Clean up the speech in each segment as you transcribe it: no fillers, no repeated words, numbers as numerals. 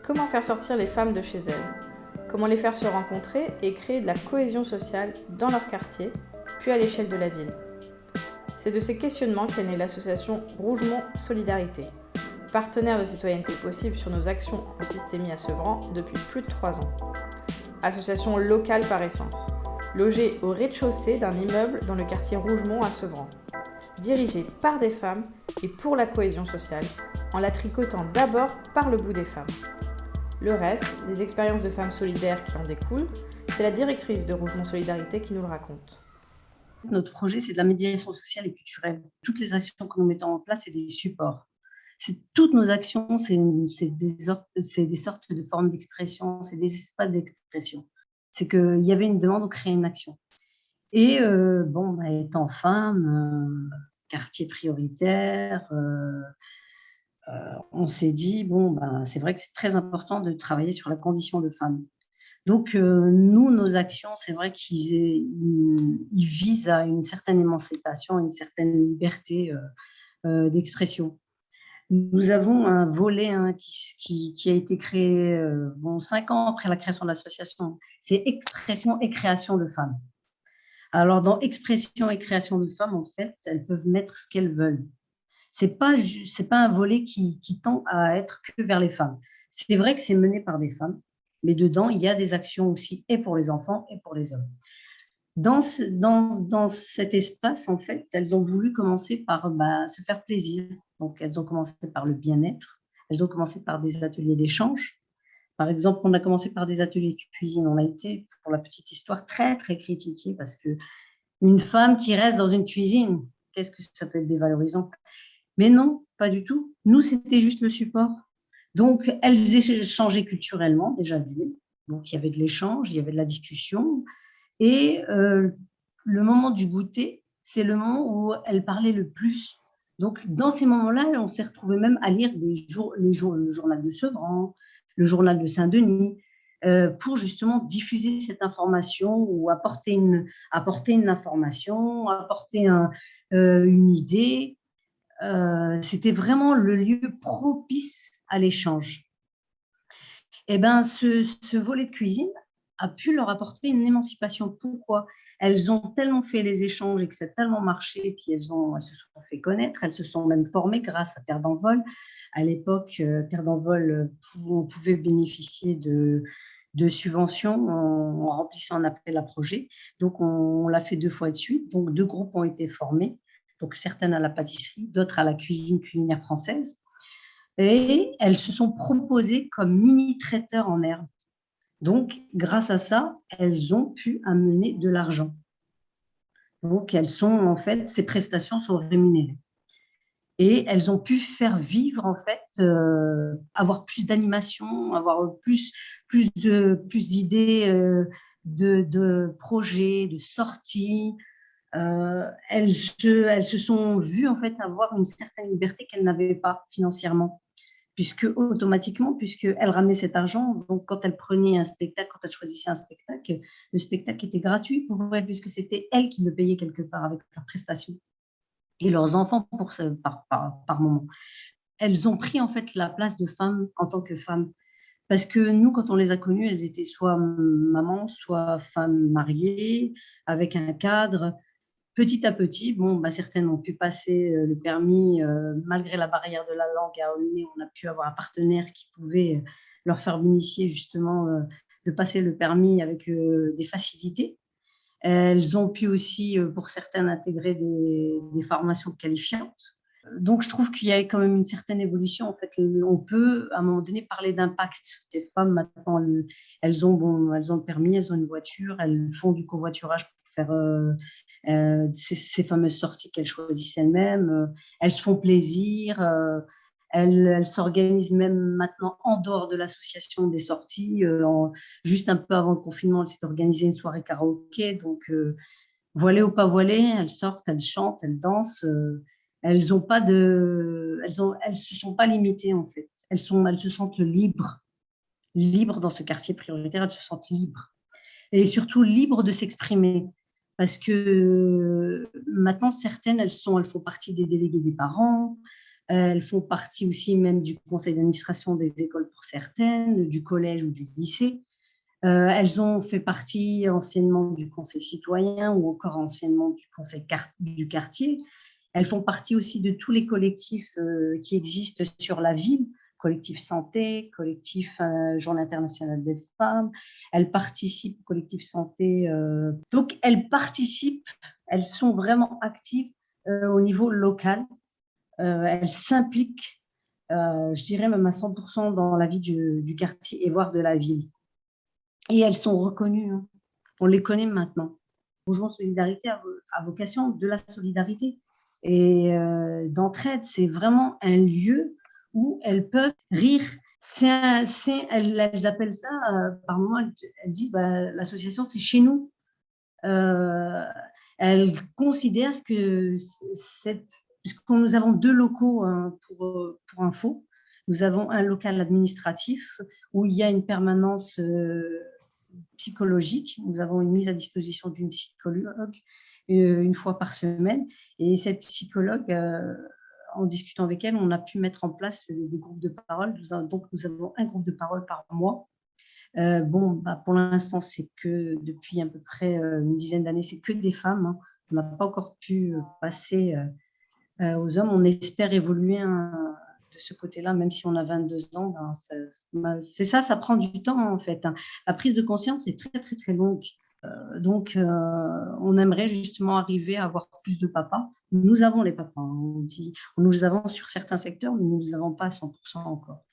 Comment faire sortir les femmes de chez elles? Comment les faire se rencontrer et créer de la cohésion sociale dans leur quartier, puis à l'échelle de la ville? C'est de ces questionnements qu'est née l'association Rougemont Solidarité, partenaire de citoyenneté possible sur nos actions en systémie à Sevran depuis plus de 3 ans. Association locale par essence, logée au rez-de-chaussée d'un immeuble dans le quartier Rougemont à Sevran. Dirigée par des femmes et pour la cohésion sociale, en la tricotant d'abord par le bout des femmes. Le reste, les expériences de femmes solidaires qui en découlent, c'est la directrice de Rougemont Solidarité qui nous le raconte. Notre projet, c'est de la médiation sociale et culturelle. Toutes les actions que nous mettons en place, c'est des supports. Toutes nos actions, c'est des sortes de formes d'expression, c'est des espaces d'expression. C'est qu'il y avait une demande, on crée une action. Et étant femme, quartier prioritaire, on s'est dit, c'est vrai que c'est très important de travailler sur la condition de femme. Donc, nous, nos actions, c'est vrai qu'ils visent à une certaine émancipation, une certaine liberté d'expression. Nous avons un volet qui a été créé 5 ans après la création de l'association. C'est expression et création de femmes. Alors, dans expression et création de femmes, en fait, elles peuvent mettre ce qu'elles veulent. C'est pas un volet qui tend à être que vers les femmes. C'est vrai que c'est mené par des femmes, mais dedans, il y a des actions aussi et pour les enfants et pour les hommes. Dans cet espace, en fait, elles ont voulu commencer par se faire plaisir. Donc, elles ont commencé par le bien-être. Elles ont commencé par des ateliers d'échange. Par exemple, on a commencé par des ateliers de cuisine. On a été, pour la petite histoire, très, très critiqués parce qu'une femme qui reste dans une cuisine, qu'est-ce que ça peut être dévalorisant? Mais non, pas du tout. Nous, c'était juste le support. Donc, elles échangeaient culturellement, déjà d'une. Donc, il y avait de l'échange, il y avait de la discussion. Et le moment du goûter, c'est le moment où elles parlaient le plus. Donc, dans ces moments-là, on s'est retrouvés même à lire le journal de Sevran, le journal de Saint-Denis, pour justement diffuser cette information ou apporter une information, apporter une idée. C'était vraiment le lieu propice à l'échange. Et ce volet de cuisine a pu leur apporter une émancipation. Pourquoi? Elles ont tellement fait les échanges et que ça a tellement marché, puis elles se sont fait connaître, elles se sont même formées grâce à Terre d'Envol. À l'époque, Terre d'Envol, on pouvait bénéficier de subventions en remplissant un appel à projet. Donc, on l'a fait 2 fois de suite. Donc, 2 groupes ont été formés. Donc, certaines à la pâtisserie, d'autres à la cuisine culinaire française. Et elles se sont proposées comme mini-traiteurs en herbe. Donc, grâce à ça, elles ont pu amener de l'argent. Donc, ces prestations sont rémunérées. Et elles ont pu faire vivre, avoir plus d'animation, avoir plus d'idées de projets, de sorties. Elles se sont vues, avoir une certaine liberté qu'elles n'avaient pas financièrement. Puisqu'elles ramenaient cet argent, donc quand elles prenaient un spectacle, quand elles choisissaient un spectacle, le spectacle était gratuit pour elles, puisque c'était elles qui le payaient quelque part avec leurs prestations. Et leurs enfants par moment. Elles ont pris la place de femmes en tant que femmes. Parce que nous, quand on les a connues, elles étaient soit mamans, soit femmes mariées, avec un cadre. Petit à petit, certaines ont pu passer le permis malgré la barrière de la langue à Aulnay. On a pu avoir un partenaire qui pouvait leur faire bénéficier justement de passer le permis avec des facilités. Elles ont pu aussi, pour certaines, intégrer des formations qualifiantes. Donc, je trouve qu'il y a quand même une certaine évolution. On peut, à un moment donné, parler d'impact. Ces femmes, maintenant, elles ont le permis, elles ont une voiture, elles font du covoiturage pour faire ces fameuses sorties qu'elles choisissent elles-mêmes. Elles se font plaisir. Elles s'organisent même maintenant en dehors de l'association des sorties. Juste un peu avant le confinement, elles s'étaient organisées une soirée karaoké. Donc, voilées ou pas voilées, elles sortent, elles chantent, elles dansent. Elles se sont pas limitées, en fait. Elles se sentent libres dans ce quartier prioritaire. Elles se sentent libres. Et surtout libres de s'exprimer. Parce que maintenant, certaines, elles font partie des délégués des parents. Elles font partie aussi même du conseil d'administration des écoles pour certaines, du collège ou du lycée. Elles ont fait partie anciennement du conseil citoyen ou encore anciennement du conseil du quartier. Elles font partie aussi de tous les collectifs qui existent sur la ville, collectif santé, collectif Journée internationale des femmes. Elles participent au collectif santé. Donc, elles participent, elles sont vraiment actives au niveau local. Elles s'impliquent, je dirais même à 100% dans la vie du quartier et voire de la ville. Et elles sont reconnues, hein. On les connaît maintenant. Mouvement Solidarité a vocation de la solidarité. Et d'entraide, c'est vraiment un lieu où elles peuvent rire. Elles appellent ça, par moments, elles disent l'association, c'est chez nous. Elles considèrent que puisque nous avons 2 locaux hein, pour info, nous avons un local administratif où il y a une permanence psychologique. Nous avons une mise à disposition d'une psychologue une fois par semaine. Et cette psychologue, en discutant avec elle, on a pu mettre en place des groupes de parole. Donc, nous avons un groupe de parole par mois. Pour l'instant, c'est que depuis à peu près une dizaine d'années, c'est que des femmes. Hein. On n'a pas encore pu passer aux hommes. On espère évoluer de ce côté-là, même si on a 22 ans. C'est ça, ça prend du temps en fait. Hein. La prise de conscience est très, très, très longue. Donc, on aimerait justement arriver à avoir plus de papas. Nous avons les papas. Hein. Nous les avons sur certains secteurs, mais nous ne les avons pas à 100% encore.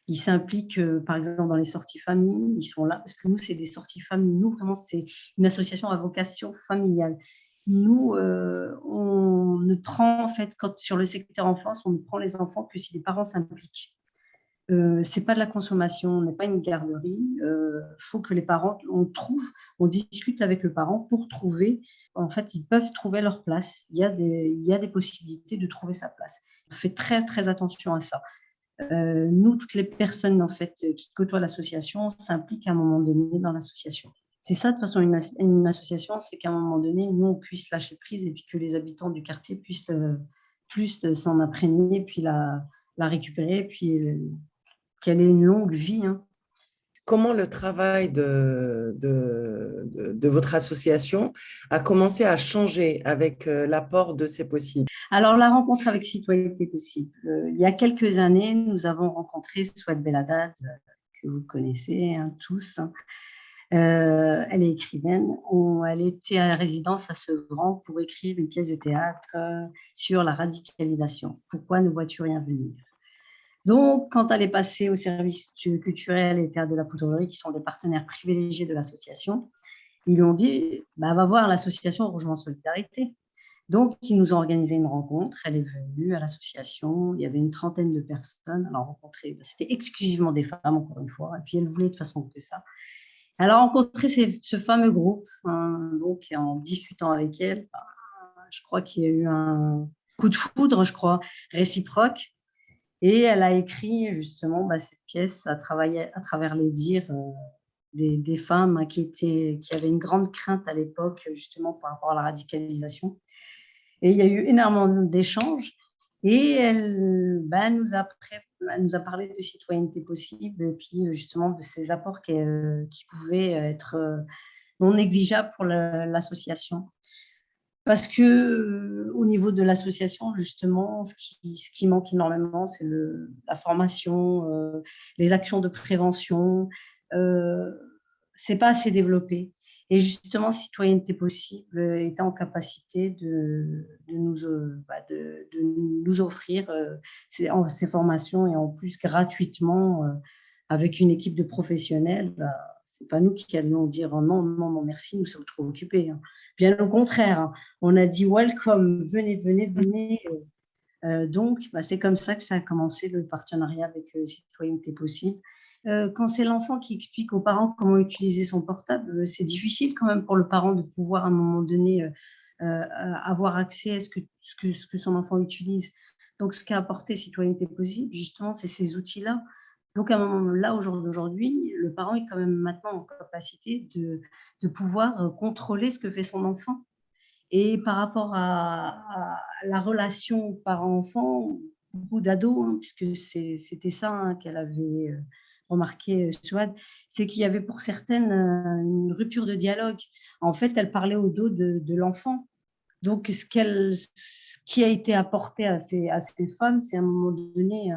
Ils s'impliquent, par exemple, dans les sorties famille. Ils sont là parce que nous, c'est des sorties famille. Nous, vraiment, c'est une association à vocation familiale. Nous, on ne prend, en fait, sur le secteur enfance, on ne prend les enfants que si les parents s'impliquent. C'est pas de la consommation, on n'est pas une garderie. Faut que les parents, on discute avec le parent pour trouver. En fait, ils peuvent trouver leur place. Il y a des possibilités de trouver sa place. On fait très très attention à ça. Nous, toutes les personnes en fait qui côtoient l'association s'impliquent à un moment donné dans l'association. C'est ça, de toute façon, une association, c'est qu'à un moment donné, nous, on puisse lâcher prise et puis que les habitants du quartier puissent plus s'en imprégner, puis la récupérer, puis qu'elle ait une longue vie. Hein. Comment le travail de votre association a commencé à changer avec l'apport de C'est possible? Alors, la rencontre avec Citoyenneté possible. Il y a quelques années, nous avons rencontré Souad Beladad, que vous connaissez hein, tous. Hein. Elle est écrivaine. Elle était à résidence à Sevran pour écrire une pièce de théâtre sur la radicalisation. Pourquoi ne vois-tu rien venir? Donc, quand elle est passée au service culturel et théâtre de la Poudrerie, qui sont des partenaires privilégiés de l'association, ils lui ont dit va voir l'association Rougemont Solidarité. Donc, ils nous ont organisé une rencontre. Elle est venue à l'association. Il y avait une trentaine de personnes. Elle a rencontré, c'était exclusivement des femmes, encore une fois. Et puis, elle voulait de toute façon que ça. Elle a rencontré ce fameux groupe. Hein, donc, en discutant avec elle, je crois qu'il y a eu un coup de foudre, je crois, réciproque. Et elle a écrit justement cette pièce à travers les dires des femmes hein, qui avaient une grande crainte à l'époque, justement, par rapport à la radicalisation. Et il y a eu énormément d'échanges. Et elle nous a parlé de citoyenneté possible et puis justement de ces apports qui pouvaient être non négligeables pour l'association. Parce que au niveau de l'association, justement, ce qui manque énormément, c'est la formation, les actions de prévention. C'est pas assez développé. Et justement, Citoyenneté possible est en capacité de nous offrir ces formations et en plus gratuitement avec une équipe de professionnels. C'est pas nous qui allions dire non, non, non, merci, nous sommes trop occupés. Hein. Bien au contraire, hein. On a dit welcome, venez, venez, venez. Donc, c'est comme ça que ça a commencé le partenariat avec Citoyenneté possible. Quand c'est l'enfant qui explique aux parents comment utiliser son portable, c'est difficile quand même pour le parent de pouvoir à un moment donné avoir accès à ce que son enfant utilise. Donc, ce qu'a apporté Citoyenneté possible, justement, c'est ces outils-là. Donc, à un moment là, au jour d'aujourd'hui, le parent est quand même maintenant en capacité de pouvoir contrôler ce que fait son enfant. Et par rapport à la relation parent-enfant, beaucoup d'ados, hein, puisque c'était ça, hein, qu'elle avait remarqué, Souad, c'est qu'il y avait pour certaines une rupture de dialogue. En fait, elle parlait au dos de l'enfant. Donc, ce qui a été apporté à ces femmes, c'est à un moment donné,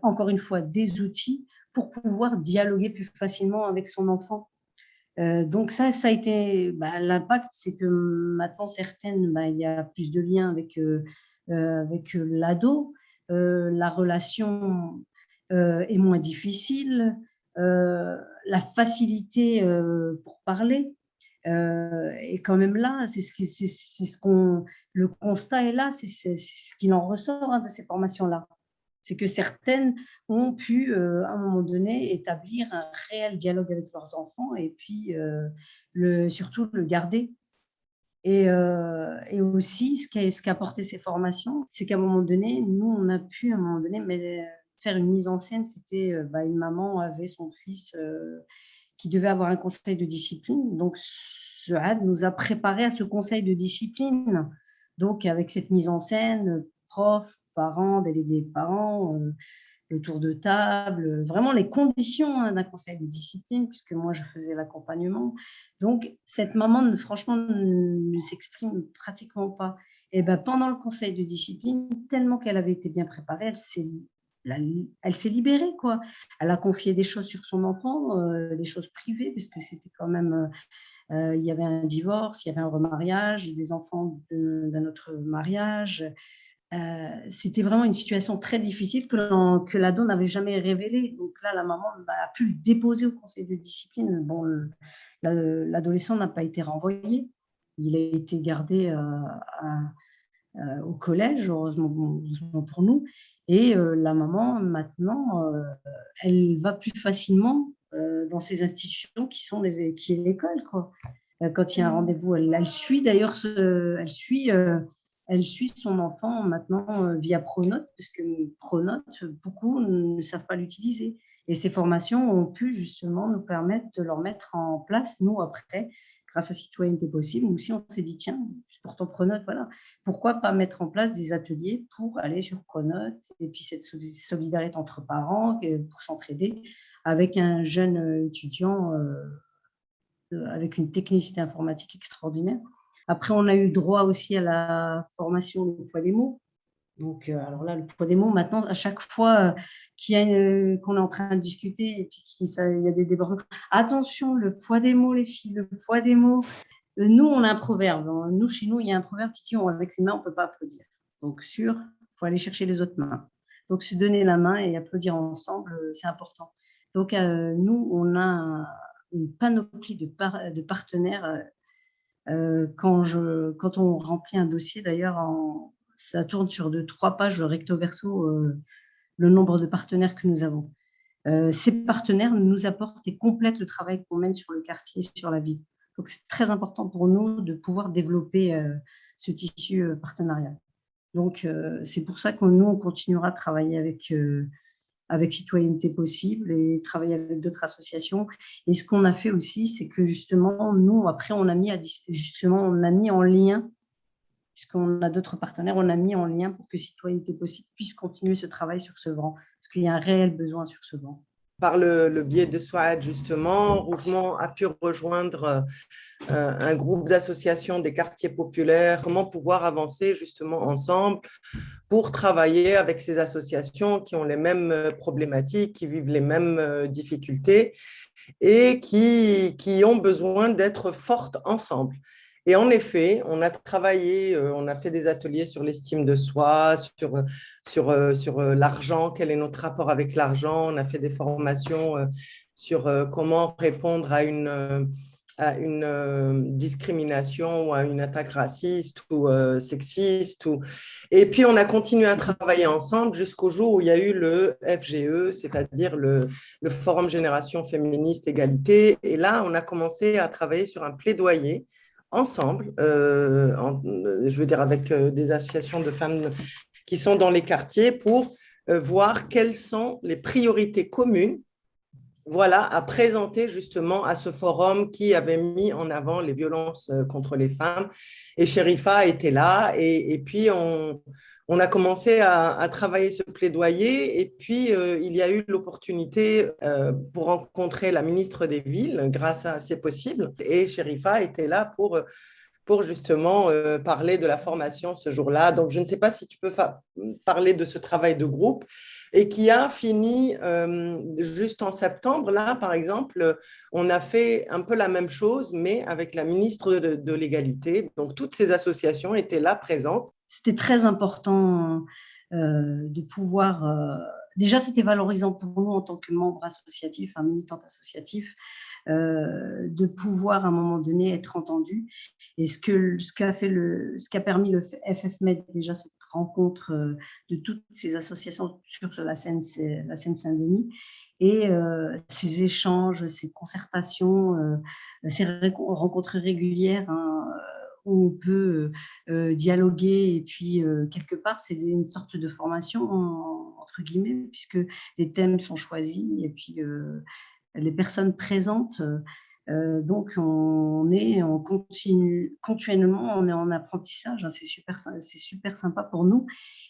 encore une fois, des outils pour pouvoir dialoguer plus facilement avec son enfant. Donc ça a été l'impact, c'est que maintenant certaines, il y a plus de liens avec l'ado, la relation est moins difficile, la facilité pour parler est quand même là. C'est ce qu'on, le constat est là, c'est ce qu'il en ressort, hein, de ces formations-là. C'est que certaines ont pu, à un moment donné, établir un réel dialogue avec leurs enfants et puis surtout le garder. Et aussi, ce qu'a apporté ces formations, c'est qu'à un moment donné, nous, on a pu, à un moment donné, faire une mise en scène. C'était une maman avait son fils qui devait avoir un conseil de discipline. Donc, Souad nous a préparé à ce conseil de discipline. Donc, avec cette mise en scène, prof, parents, délégués de parents, le tour de table, vraiment les conditions, hein, d'un conseil de discipline, puisque moi, je faisais l'accompagnement. Donc, cette maman, franchement, ne s'exprime pratiquement pas. Et pendant le conseil de discipline, tellement qu'elle avait été bien préparée, elle s'est libérée, quoi. Elle a confié des choses sur son enfant, des choses privées, puisque c'était quand même, il y avait un divorce, il y avait un remariage, des enfants d'un autre mariage. C'était vraiment une situation très difficile que l'ado n'avait jamais révélée. Donc là, la maman a pu le déposer au conseil de discipline. Bon, l'adolescent n'a pas été renvoyé. Il a été gardé au collège, heureusement pour nous. Et la maman, maintenant, elle va plus facilement dans ces institutions qui est l'école, quoi. Quand il y a un rendez-vous, elle suit d'ailleurs, elle suit son enfant maintenant via Pronote, parce que Pronote, beaucoup ne savent pas l'utiliser. Et ces formations ont pu justement nous permettre de leur mettre en place, nous, après, grâce à Citoyenneté Possible. Nous aussi, on s'est dit, tiens, pourtant Pronote, voilà, pourquoi pas mettre en place des ateliers pour aller sur Pronote, et puis cette solidarité entre parents, pour s'entraider avec un jeune étudiant avec une technicité informatique extraordinaire. Après, on a eu droit aussi à la formation du poids des mots. Donc, alors là, le poids des mots, maintenant, à chaque fois qu'on est en train de discuter et puis il y a des débordements, attention, le poids des mots, les filles, le poids des mots. Nous, on a un proverbe. Nous, chez nous, il y a un proverbe qui dit avec une main, on ne peut pas applaudir. Donc, il faut aller chercher les autres mains. Donc, se donner la main et applaudir ensemble, c'est important. Donc, nous, on a une panoplie de partenaires. Quand on remplit un dossier, d'ailleurs, ça tourne sur 3 pages recto verso, le nombre de partenaires que nous avons. Ces partenaires nous apportent et complètent le travail qu'on mène sur le quartier, sur la ville. Donc, c'est très important pour nous de pouvoir développer ce tissu partenarial. Donc, c'est pour ça que nous, on continuera de travailler avec Citoyenneté Possible et travailler avec d'autres associations. Et ce qu'on a fait aussi, c'est que justement, nous, après, on a mis en lien, puisqu'on a d'autres partenaires, on a mis en lien pour que Citoyenneté Possible puisse continuer ce travail sur Sevran, parce qu'il y a un réel besoin sur Sevran. Par le biais de Souad, justement, Rougemont a pu rejoindre un groupe d'associations des quartiers populaires. Comment pouvoir avancer justement ensemble pour travailler avec ces associations qui ont les mêmes problématiques, qui vivent les mêmes difficultés et qui ont besoin d'être fortes ensemble. Et en effet, on a travaillé, on a fait des ateliers sur l'estime de soi, sur l'argent, quel est notre rapport avec l'argent. On a fait des formations sur comment répondre à une discrimination ou à une attaque raciste ou sexiste. Et puis, on a continué à travailler ensemble jusqu'au jour où il y a eu le FGE, c'est-à-dire le Forum Génération Féministe Égalité. Et là, on a commencé à travailler sur un plaidoyer ensemble, je veux dire avec des associations de femmes qui sont dans les quartiers pour voir quelles sont les priorités communes voilà, a présenté justement à ce forum qui avait mis en avant les violences contre les femmes. Et Sherifa était là. Et puis, on a commencé à travailler ce plaidoyer. Et puis, il y a eu l'opportunité pour rencontrer la ministre des Villes grâce à C'est possible. Et Sherifa était là pour justement parler de la formation ce jour-là. Donc, je ne sais pas si tu peux parler de ce travail de groupe et qui a fini juste en septembre. Là, par exemple, on a fait un peu la même chose, mais avec la ministre de l'égalité. Donc, toutes ces associations étaient là présentes. C'était très important de pouvoir... déjà, c'était valorisant pour nous en tant que membres associatifs, militante associatif, de pouvoir à un moment donné être entendu. Et ce qu'a permis le FFMED, déjà cette rencontre de toutes ces associations sur la Seine-Saint-Denis, et ces échanges, ces concertations, ces rencontres régulières, où on peut dialoguer, et puis quelque part c'est une sorte de formation entre guillemets, puisque des thèmes sont choisis et puis les personnes présentes. Donc, on continue continuellement, on est en apprentissage, c'est super sympa pour nous.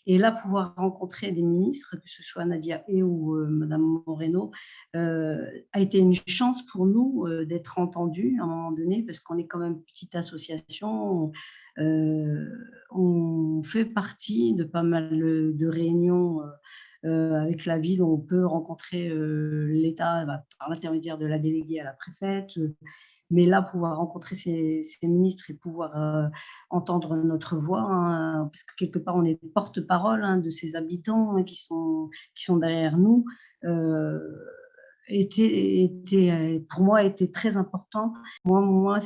Et là, pouvoir rencontrer des ministres, que ce soit Nadia et ou Madame Moreno, a été une chance pour nous d'être entendus à un moment donné, parce qu'on est quand même une petite association. On fait partie de pas mal de réunions avec la ville, où on peut rencontrer l'État par l'intermédiaire de la déléguée à la préfète. Mais là, pouvoir rencontrer ces ministres et pouvoir entendre notre voix, parce que quelque part, on est porte-parole de ces habitants qui sont derrière nous, pour moi, était très important. Moi,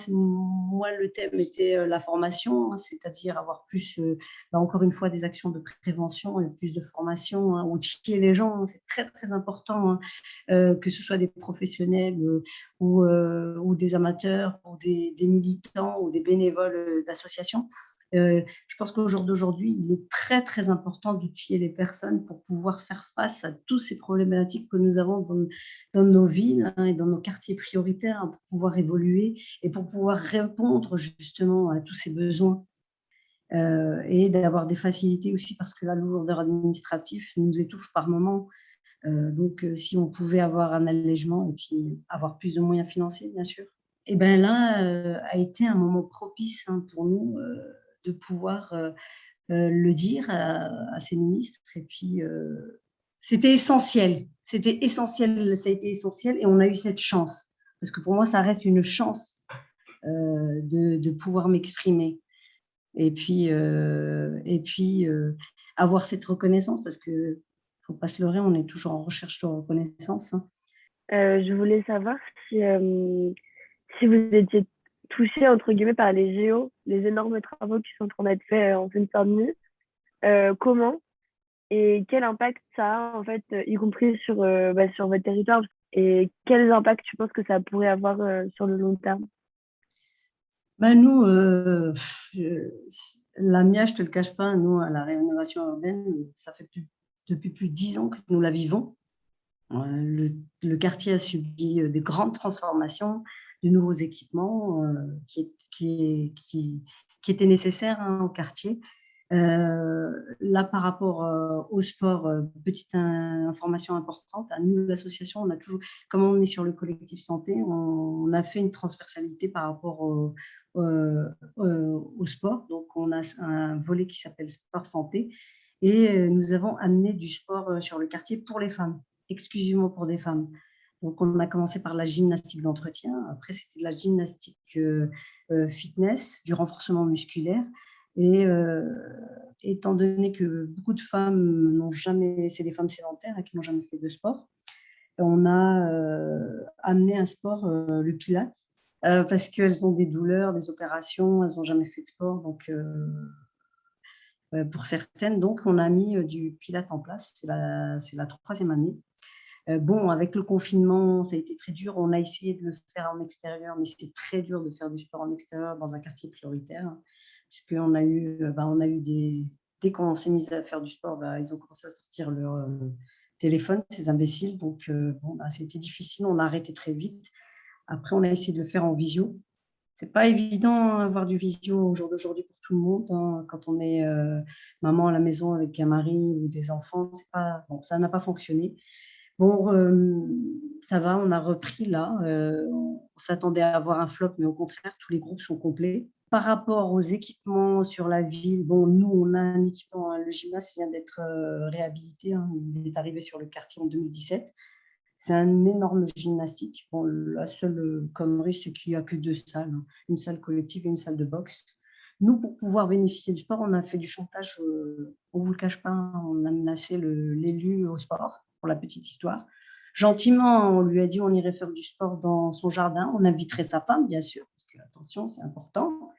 le thème était la formation, c'est-à-dire avoir plus, encore une fois, des actions de prévention et plus de formation, outiller les gens, c'est très, très important, que ce soit des professionnels ou des amateurs, ou des militants ou des bénévoles d'associations. Je pense qu'au jour d'aujourd'hui, il est très, très important d'outiller les personnes pour pouvoir faire face à toutes ces problématiques que nous avons dans nos villes et dans nos quartiers prioritaires, pour pouvoir évoluer et pour pouvoir répondre justement à tous ces besoins. Et d'avoir des facilités aussi, parce que la lourdeur administrative nous étouffe par moments. Donc, si on pouvait avoir un allègement et puis avoir plus de moyens financiers, bien sûr. Et bien là, a été un moment propice pour nous de pouvoir le dire à ces ministres. Et puis, c'était essentiel. Ça a été essentiel, et on a eu cette chance. Parce que pour moi, ça reste une chance de pouvoir m'exprimer. Et puis, avoir cette reconnaissance, parce que ne faut pas se leurrer, on est toujours en recherche de reconnaissance. Je voulais savoir si vous étiez touché, entre guillemets, par les JO, les énormes travaux qui sont en train d'être faits en Seine-Saint-Denis. Comment et quel impact ça a, en fait, y compris sur votre territoire, et quels impacts tu penses que ça pourrait avoir sur le long terme? Nous, l'AMIA, je ne te le cache pas, nous, à la rénovation urbaine, ça fait depuis plus de 10 ans que nous la vivons. Le quartier a subi des grandes transformations, de nouveaux équipements qui étaient nécessaires au quartier. Là, par rapport au sport, petite information importante, à nous, l'association, on a toujours, comme on est sur le collectif santé, on a fait une transversalité par rapport au sport. Donc, on a un volet qui s'appelle sport santé, et nous avons amené du sport sur le quartier pour les femmes, exclusivement pour des femmes. Donc, on a commencé par la gymnastique d'entretien. Après, c'était de la gymnastique fitness, du renforcement musculaire. Et étant donné que beaucoup de femmes c'est des femmes sédentaires qui n'ont jamais fait de sport, on a amené un sport, le Pilates, parce qu'elles ont des douleurs, des opérations, elles n'ont jamais fait de sport. Donc, pour certaines, donc, on a mis du Pilates en place. C'est la 3e année. Avec le confinement, ça a été très dur. On a essayé de le faire en extérieur, mais c'était très dur de faire du sport en extérieur dans un quartier prioritaire, puisqu'on a eu, dès qu'on s'est mis à faire du sport, ils ont commencé à sortir téléphone, ces imbéciles. Donc, c'était difficile, on a arrêté très vite. Après, on a essayé de le faire en visio. C'est pas évident d'avoir du visio au jour d'aujourd'hui pour tout le monde, hein. Quand on est maman à la maison avec un mari ou des enfants, ça n'a pas fonctionné. Bon, ça va, on a repris là. On s'attendait à avoir un flop, mais au contraire, tous les groupes sont complets. Par rapport aux équipements sur la ville, bon, nous, on a un équipement, hein, le gymnase vient d'être réhabilité, hein. Il est arrivé sur le quartier en 2017. C'est un énorme gymnastique. Bon, la seule connerie, c'est qu'il n'y a que 2 salles, hein. Une salle collective et une salle de boxe. Nous, pour pouvoir bénéficier du sport, on a fait du chantage, on ne vous le cache pas, hein, on a menacé l'élu au sport, pour la petite histoire. Gentiment, on lui a dit on irait faire du sport dans son jardin. On inviterait sa femme, bien sûr, parce que, attention, c'est important.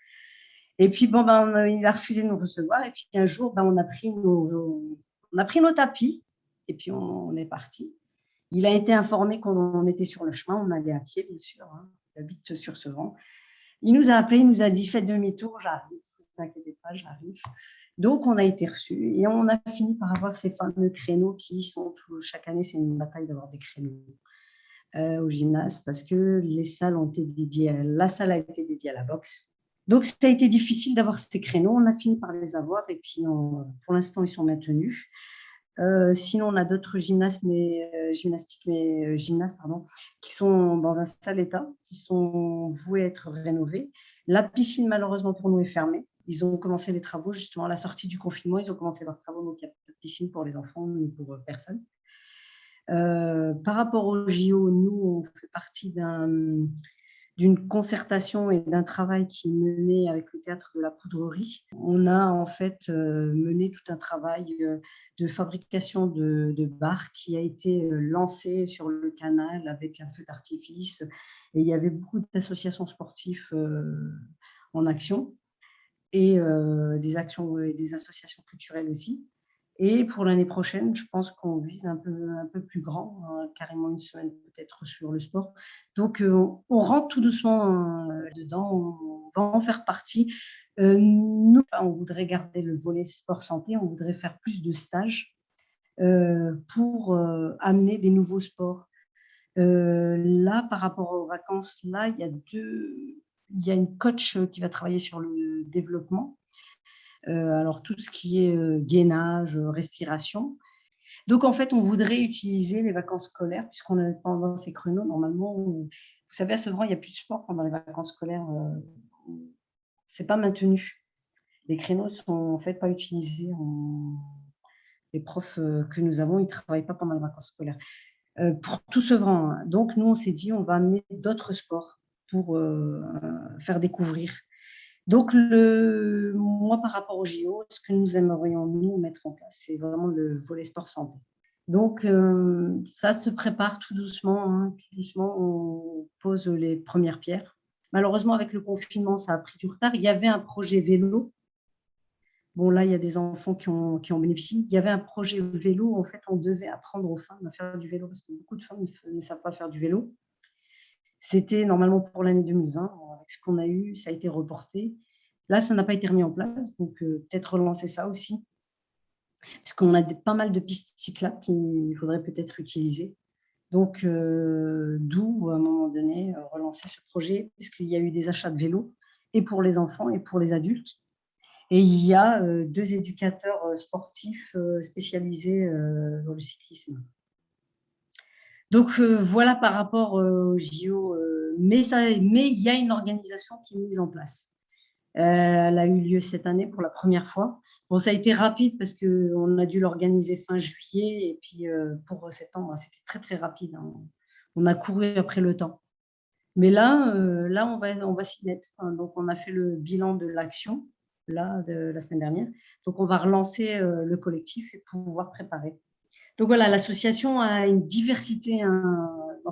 Et puis, il a refusé de nous recevoir. Et puis, un jour, on a pris nos tapis et puis on est parti. Il a été informé qu'on était sur le chemin. On allait à pied, bien sûr, hein. Il habite sur Sevran. Il nous a appelé, il nous a dit « Faites demi-tour, j'arrive. Ne vous inquiétez pas, j'arrive. » Donc, on a été reçus et on a fini par avoir ces fameux créneaux qui sont chaque année, c'est une bataille d'avoir des créneaux au gymnase parce que les salles ont été dédiées, la salle a été dédiée à la boxe. Donc, ça a été difficile d'avoir ces créneaux. On a fini par les avoir et puis pour l'instant, ils sont maintenus. Sinon, on a d'autres gymnases qui sont dans un sale état, qui sont voués à être rénovés. La piscine, malheureusement pour nous, est fermée. Ils ont commencé les travaux, justement, à la sortie du confinement. Ils ont commencé leurs travaux, donc il n'y a pas de piscine pour les enfants ni pour personne. Par rapport au JO, nous, on fait partie d'une concertation et d'un travail qui est mené avec le théâtre de la Poudrerie. On a en fait mené tout un travail de fabrication de bars qui a été lancé sur le canal avec un feu d'artifice. Et il y avait beaucoup d'associations sportives en action et des associations culturelles aussi. Et pour l'année prochaine, je pense qu'on vise un peu plus grand, carrément une semaine peut-être sur le sport. Donc, on rentre tout doucement dedans, on va en faire partie. Nous, on voudrait garder le volet sport-santé, on voudrait faire plus de stages pour amener des nouveaux sports. Là, par rapport aux vacances, là, il y a une coach qui va travailler sur le développement. Alors, tout ce qui est gainage, respiration. Donc, en fait, on voudrait utiliser les vacances scolaires, puisqu'on est pendant ces créneaux, normalement, vous savez, à Sevran, il n'y a plus de sport pendant les vacances scolaires. Ce n'est pas maintenu. Les créneaux ne sont en fait pas utilisés. Les profs que nous avons, ils ne travaillent pas pendant les vacances scolaires. Pour tout Sevran, hein. Donc, nous, on s'est dit, on va amener d'autres sports pour faire découvrir. Donc, moi, par rapport au JO, ce que nous aimerions, nous, mettre en place, c'est vraiment le volet sport-santé. Donc, ça se prépare tout doucement, hein. Tout doucement, on pose les premières pierres. Malheureusement, avec le confinement, ça a pris du retard. Il y avait un projet vélo. Bon, là, il y a des enfants qui en bénéficient. Il y avait un projet vélo. En fait, on devait apprendre aux femmes à faire du vélo parce que beaucoup de femmes ne savent pas faire du vélo. C'était normalement pour l'année 2020. Avec ce qu'on a eu, ça a été reporté. Là, ça n'a pas été remis en place, donc peut-être relancer ça aussi. Parce qu'on a pas mal de pistes cyclables qu'il faudrait peut-être utiliser. Donc, d'où, à un moment donné, relancer ce projet, puisqu'il y a eu des achats de vélos, et pour les enfants et pour les adultes. Et il y a 2 éducateurs sportifs spécialisés dans le cyclisme. Donc, voilà par rapport au JO. Mais il y a une organisation qui est mise en place. Elle a eu lieu cette année pour la première fois. Bon, ça a été rapide parce qu'on a dû l'organiser fin juillet. Et puis, pour septembre, c'était très, très rapide, hein. On a couru après le temps. Mais là, on va s'y mettre. Donc, on a fait le bilan de l'action de la semaine dernière. Donc, on va relancer le collectif et pouvoir préparer. Donc voilà, l'association a une diversité, hein, dans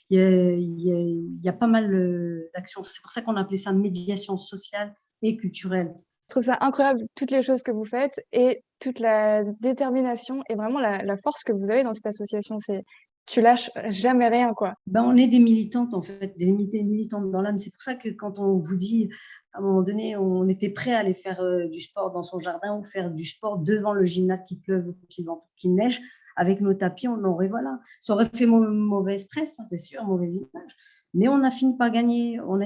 il y a pas mal d'actions. C'est pour ça qu'on a appelé ça médiation sociale et culturelle. Je trouve ça incroyable, toutes les choses que vous faites et toute la détermination et vraiment la force que vous avez dans cette association. Tu lâches jamais rien, quoi. On est des militantes, en fait, des militantes dans l'âme. C'est pour ça que quand on vous dit À un moment donné, on était prêt à aller faire du sport dans son jardin ou faire du sport devant le gymnase, qu'il pleuve ou qu'il vente ou qu'il neige. Avec nos tapis, on aurait, voilà. Ça aurait fait mauvaise presse, hein, c'est sûr, mauvaise image. Mais on a fini par gagner. On a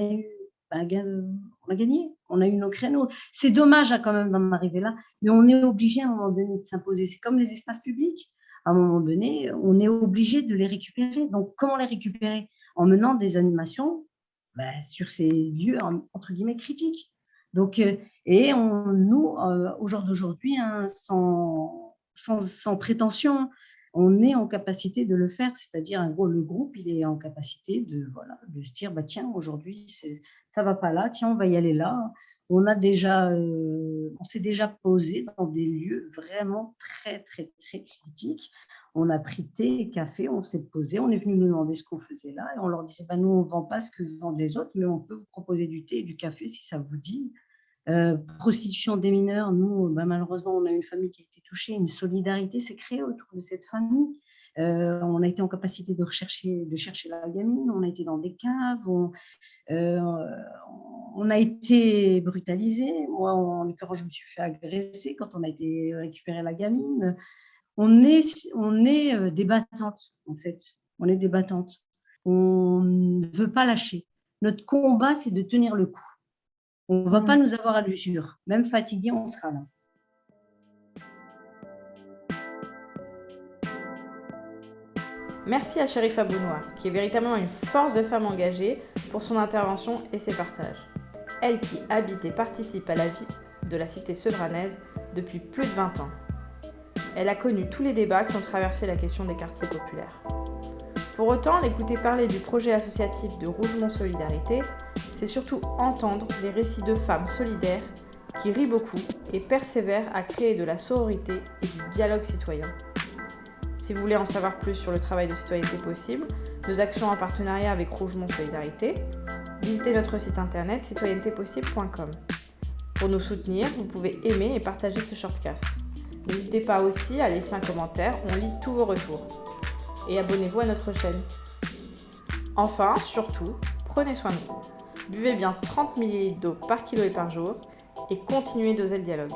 gagné. On a eu nos créneaux. C'est dommage quand même d'en arriver là, mais on est obligé à un moment donné de s'imposer. C'est comme les espaces publics. À un moment donné, on est obligé de les récupérer. Donc, comment les récupérer? En menant des animations sur ces lieux, entre guillemets, critiques. Donc, nous, au jour d'aujourd'hui, hein, sans prétention, on est en capacité de le faire, c'est-à-dire le groupe, il est en capacité de se dire, tiens, aujourd'hui, ça va pas là, tiens, on va y aller là. On s'est déjà posé dans des lieux vraiment très, très, très critiques. On a pris thé et café, on s'est posé, on est venu nous demander ce qu'on faisait là et on leur disait, nous, on ne vend pas ce que vendent les autres, mais on peut vous proposer du thé et du café si ça vous dit. Prostitution des mineurs, nous, malheureusement, on a une famille qui a été touchée, une solidarité s'est créée autour de cette famille. On a été en capacité de chercher la gamine, on a été dans des caves, on a été brutalisés. Moi, en l'occurrence, je me suis fait agresser quand on a été récupérer la gamine. On est des battantes, en fait. On est des battantes. On ne veut pas lâcher. Notre combat, c'est de tenir le coup. On ne va pas nous avoir à l'usure. Même fatigués, on sera là. Merci à Chérifa Bounoua, qui est véritablement une force de femme engagée pour son intervention et ses partages. Elle qui habite et participe à la vie de la cité sevranaise depuis plus de 20 ans. Elle a connu tous les débats qui ont traversé la question des quartiers populaires. Pour autant, l'écouter parler du projet associatif de Rougemont Solidarité, c'est surtout entendre les récits de femmes solidaires qui rient beaucoup et persévèrent à créer de la sororité et du dialogue citoyen. Si vous voulez en savoir plus sur le travail de Citoyenneté Possible, nos actions en partenariat avec Rougemont Solidarité, visitez notre site internet citoyennetépossible.com. Pour nous soutenir, vous pouvez aimer et partager ce shortcast. N'hésitez pas aussi à laisser un commentaire, on lit tous vos retours. Et abonnez-vous à notre chaîne. Enfin, surtout, prenez soin de vous. Buvez bien 30 ml d'eau par kilo et par jour et continuez d'oser le dialogue.